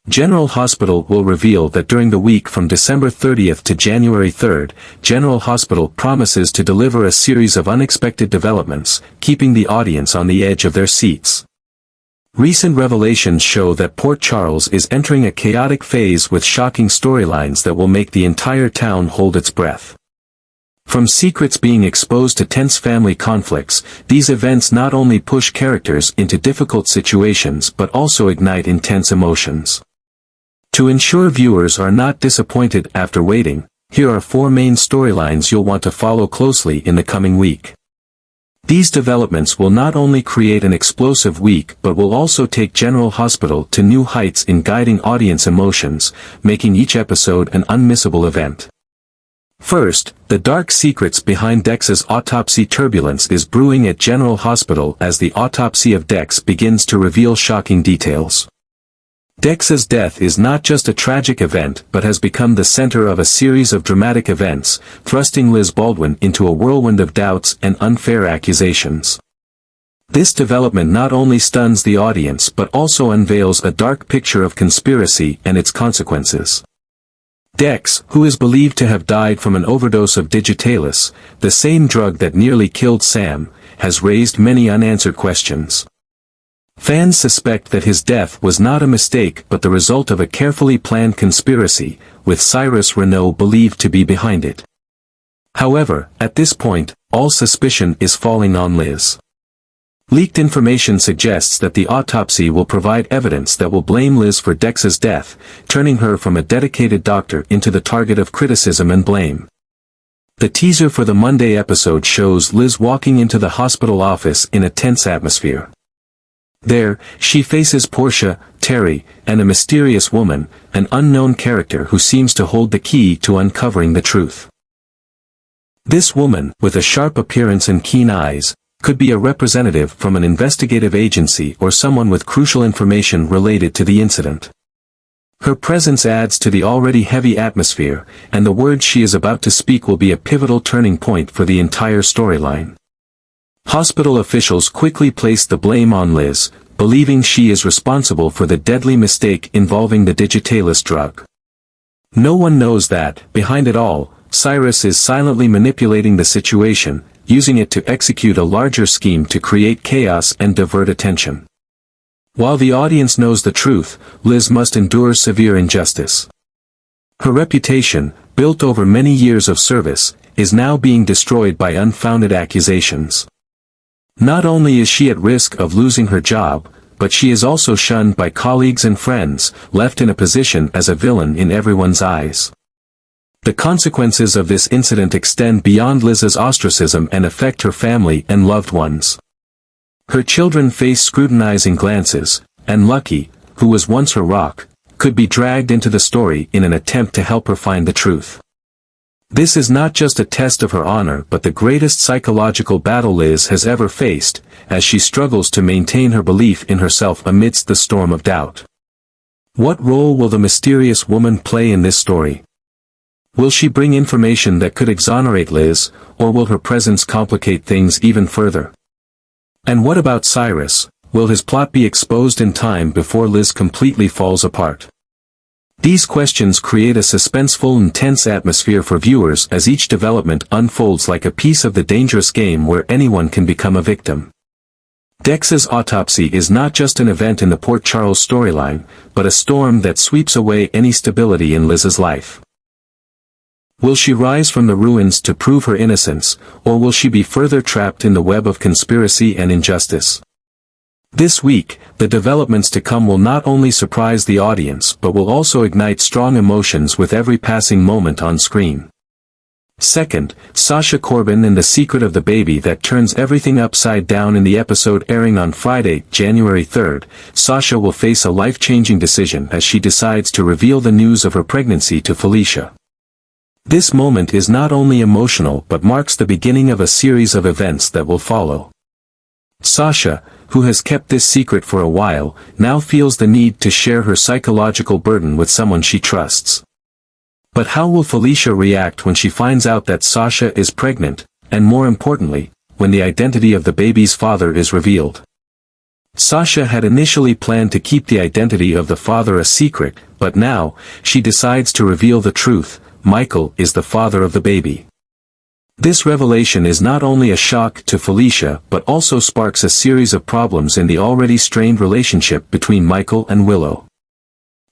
General Hospital will reveal that during the week from December 30th to January 3rd, General Hospital promises to deliver a series of unexpected developments, keeping the audience on the edge of their seats. Recent revelations show that Port Charles is entering a chaotic phase with shocking storylines that will make the entire town hold its breath. From secrets being exposed to tense family conflicts, these events not only push characters into difficult situations but also ignite intense emotions. To ensure viewers are not disappointed after waiting, here are 4 main storylines you'll want to follow closely in the coming week. These developments will not only create an explosive week but will also take General Hospital to new heights in guiding audience emotions, making each episode an unmissable event. First, the dark secrets behind Dex's autopsy. Turbulence is brewing at General Hospital as the autopsy of Dex begins to reveal shocking details. Dex's death is not just a tragic event but has become the center of a series of dramatic events, thrusting Liz Baldwin into a whirlwind of doubts and unfair accusations. This development not only stuns the audience but also unveils a dark picture of conspiracy and its consequences. Dex, who is believed to have died from an overdose of digitalis, the same drug that nearly killed Sam, has raised many unanswered questions. Fans suspect that his death was not a mistake but the result of a carefully planned conspiracy, with Cyrus Renault believed to be behind it. However, at this point, all suspicion is falling on Liz. Leaked information suggests that the autopsy will provide evidence that will blame Liz for Dex's death, turning her from a dedicated doctor into the target of criticism and blame. The teaser for the Monday episode shows Liz walking into the hospital office in a tense atmosphere. There, she faces Portia, Terry, and a mysterious woman, an unknown character who seems to hold the key to uncovering the truth. This woman, with a sharp appearance and keen eyes, could be a representative from an investigative agency or someone with crucial information related to the incident. Her presence adds to the already heavy atmosphere, and the words she is about to speak will be a pivotal turning point for the entire storyline. Hospital officials quickly place the blame on Liz, believing she is responsible for the deadly mistake involving the digitalis drug. No one knows that, behind it all, Cyrus is silently manipulating the situation, using it to execute a larger scheme to create chaos and divert attention. While the audience knows the truth, Liz must endure severe injustice. Her reputation, built over many years of service, is now being destroyed by unfounded accusations. Not only is she at risk of losing her job, but she is also shunned by colleagues and friends, left in a position as a villain in everyone's eyes. The consequences of this incident extend beyond Liz's ostracism and affect her family and loved ones. Her children face scrutinizing glances, and Lucky, who was once her rock, could be dragged into the story in an attempt to help her find the truth. This is not just a test of her honor but the greatest psychological battle Liz has ever faced, as she struggles to maintain her belief in herself amidst the storm of doubt. What role will the mysterious woman play in this story? Will she bring information that could exonerate Liz, or will her presence complicate things even further? And what about Cyrus? Will his plot be exposed in time before Liz completely falls apart? These questions create a suspenseful and tense atmosphere for viewers as each development unfolds like a piece of the dangerous game where anyone can become a victim. Dex's autopsy is not just an event in the Port Charles storyline, but a storm that sweeps away any stability in Liz's life. Will she rise from the ruins to prove her innocence, or will she be further trapped in the web of conspiracy and injustice? This week, the developments to come will not only surprise the audience but will also ignite strong emotions with every passing moment on screen. Second, Sasha Corbin and the Secret of the Baby That Turns Everything Upside Down. In the episode airing on Friday, January 3rd, Sasha will face a life-changing decision as she decides to reveal the news of her pregnancy to Felicia. This moment is not only emotional but marks the beginning of a series of events that will follow. Sasha, who has kept this secret for a while, now feels the need to share her psychological burden with someone she trusts. But how will Felicia react when she finds out that Sasha is pregnant, and more importantly, when the identity of the baby's father is revealed? Sasha had initially planned to keep the identity of the father a secret, but now, she decides to reveal the truth: Michael is the father of the baby. This revelation is not only a shock to Felicia but also sparks a series of problems in the already strained relationship between Michael and Willow.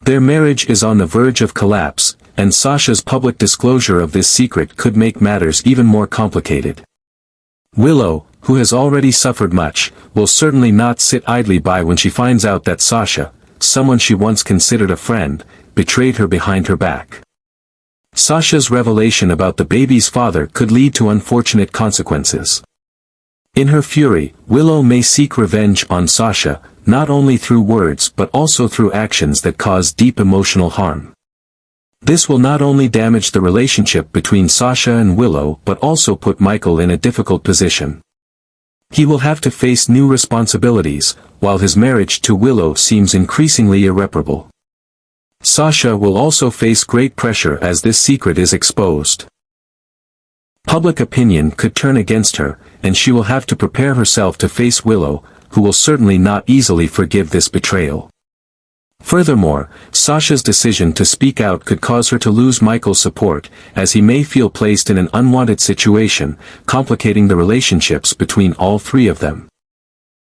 Their marriage is on the verge of collapse, and Sasha's public disclosure of this secret could make matters even more complicated. Willow, who has already suffered much, will certainly not sit idly by when she finds out that Sasha, someone she once considered a friend, betrayed her behind her back. Sasha's revelation about the baby's father could lead to unfortunate consequences. In her fury, Willow may seek revenge on Sasha, not only through words but also through actions that cause deep emotional harm. This will not only damage the relationship between Sasha and Willow but also put Michael in a difficult position. He will have to face new responsibilities, while his marriage to Willow seems increasingly irreparable. Sasha will also face great pressure as this secret is exposed. Public opinion could turn against her, and she will have to prepare herself to face Willow, who will certainly not easily forgive this betrayal. Furthermore, Sasha's decision to speak out could cause her to lose Michael's support, as he may feel placed in an unwanted situation, complicating the relationships between all three of them.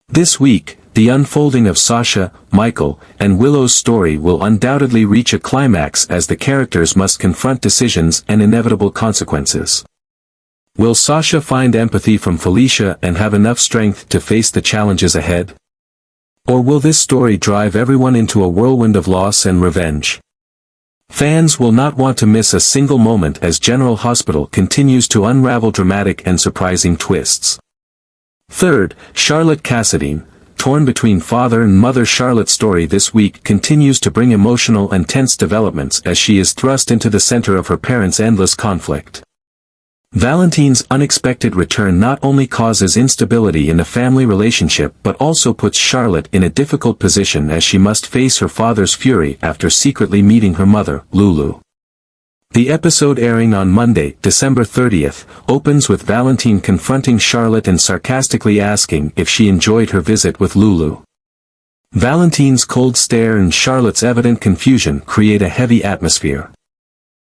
This week, the unfolding of Sasha, Michael, and Willow's story will undoubtedly reach a climax as the characters must confront decisions and inevitable consequences. Will Sasha find empathy from Felicia and have enough strength to face the challenges ahead? Or will this story drive everyone into a whirlwind of loss and revenge? Fans will not want to miss a single moment as General Hospital continues to unravel dramatic and surprising twists. Third, Charlotte Cassadine, torn between father and mother. Charlotte's story this week continues to bring emotional and tense developments as she is thrust into the center of her parents' endless conflict. Valentine's unexpected return not only causes instability in the family relationship but also puts Charlotte in a difficult position as she must face her father's fury after secretly meeting her mother, Lulu. The episode, airing on Monday, December 30th, opens with Valentine confronting Charlotte and sarcastically asking if she enjoyed her visit with Lulu. Valentine's cold stare and Charlotte's evident confusion create a heavy atmosphere.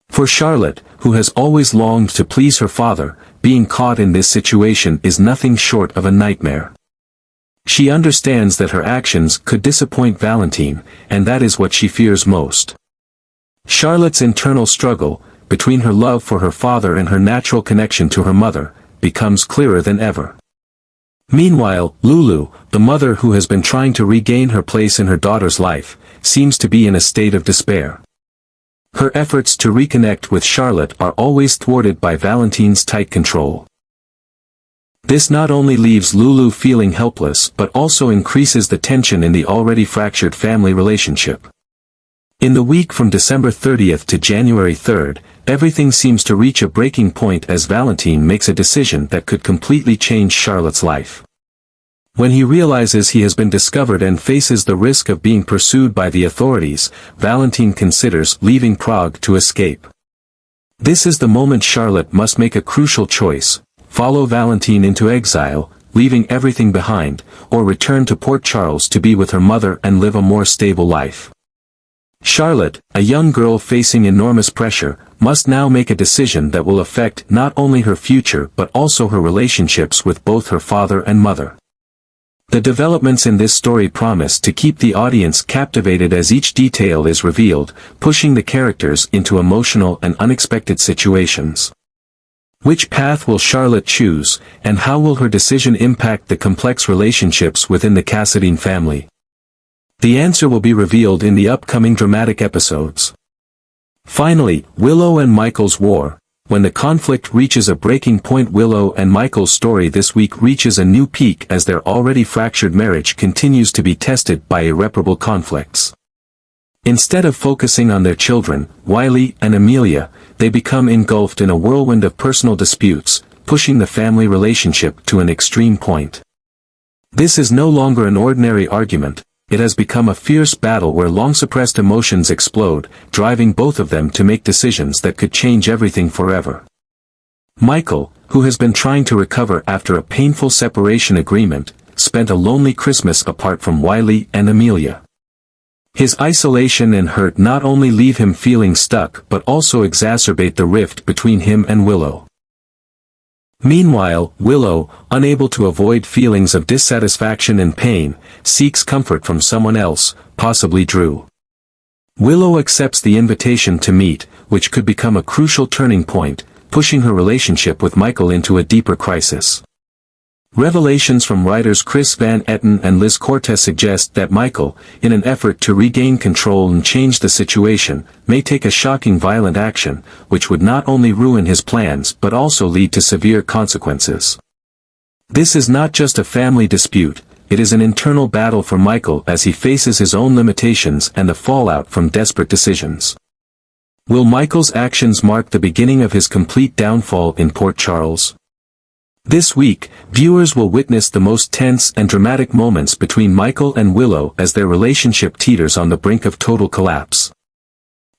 For Charlotte, who has always longed to please her father, being caught in this situation is nothing short of a nightmare. She understands that her actions could disappoint Valentine, and that is what she fears most. Charlotte's internal struggle, between her love for her father and her natural connection to her mother, becomes clearer than ever. Meanwhile, Lulu, the mother who has been trying to regain her place in her daughter's life, seems to be in a state of despair. Her efforts to reconnect with Charlotte are always thwarted by Valentine's tight control. This not only leaves Lulu feeling helpless but also increases the tension in the already fractured family relationship. In the week from December 30th to January 3rd, everything seems to reach a breaking point as Valentine makes a decision that could completely change Charlotte's life. When he realizes he has been discovered and faces the risk of being pursued by the authorities, Valentine considers leaving Prague to escape. This is the moment Charlotte must make a crucial choice: follow Valentine into exile, leaving everything behind, or return to Port Charles to be with her mother and live a more stable life. Charlotte, a young girl facing enormous pressure, must now make a decision that will affect not only her future but also her relationships with both her father and mother. The developments in this story promise to keep the audience captivated as each detail is revealed, pushing the characters into emotional and unexpected situations. Which path will Charlotte choose, and how will her decision impact the complex relationships within the Cassadine family? The answer will be revealed in the upcoming dramatic episodes. Finally, Willow and Michael's war. When the conflict reaches a breaking point, Willow and Michael's story this week reaches a new peak as their already fractured marriage continues to be tested by irreparable conflicts. Instead of focusing on their children, Wiley and Amelia, they become engulfed in a whirlwind of personal disputes, pushing the family relationship to an extreme point. This is no longer an ordinary argument. It has become a fierce battle where long-suppressed emotions explode, driving both of them to make decisions that could change everything forever. Michael, who has been trying to recover after a painful separation agreement, spent a lonely Christmas apart from Wiley and Amelia. His isolation and hurt not only leave him feeling stuck but also exacerbate the rift between him and Willow. Meanwhile, Willow, unable to avoid feelings of dissatisfaction and pain, seeks comfort from someone else, possibly Drew. Willow accepts the invitation to meet, which could become a crucial turning point, pushing her relationship with Michael into a deeper crisis. Revelations from writers Chris Van Etten and Liz Cortez suggest that Michael, in an effort to regain control and change the situation, may take a shocking violent action, which would not only ruin his plans but also lead to severe consequences. This is not just a family dispute, it is an internal battle for Michael as he faces his own limitations and the fallout from desperate decisions. Will Michael's actions mark the beginning of his complete downfall in Port Charles? This week, viewers will witness the most tense and dramatic moments between Michael and Willow as their relationship teeters on the brink of total collapse.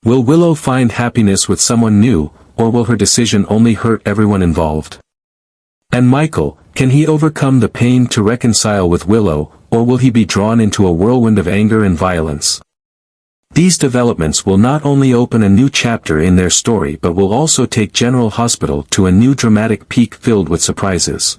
Will Willow find happiness with someone new, or will her decision only hurt everyone involved? And Michael, can he overcome the pain to reconcile with Willow, or will he be drawn into a whirlwind of anger and violence? These developments will not only open a new chapter in their story but will also take General Hospital to a new dramatic peak filled with surprises.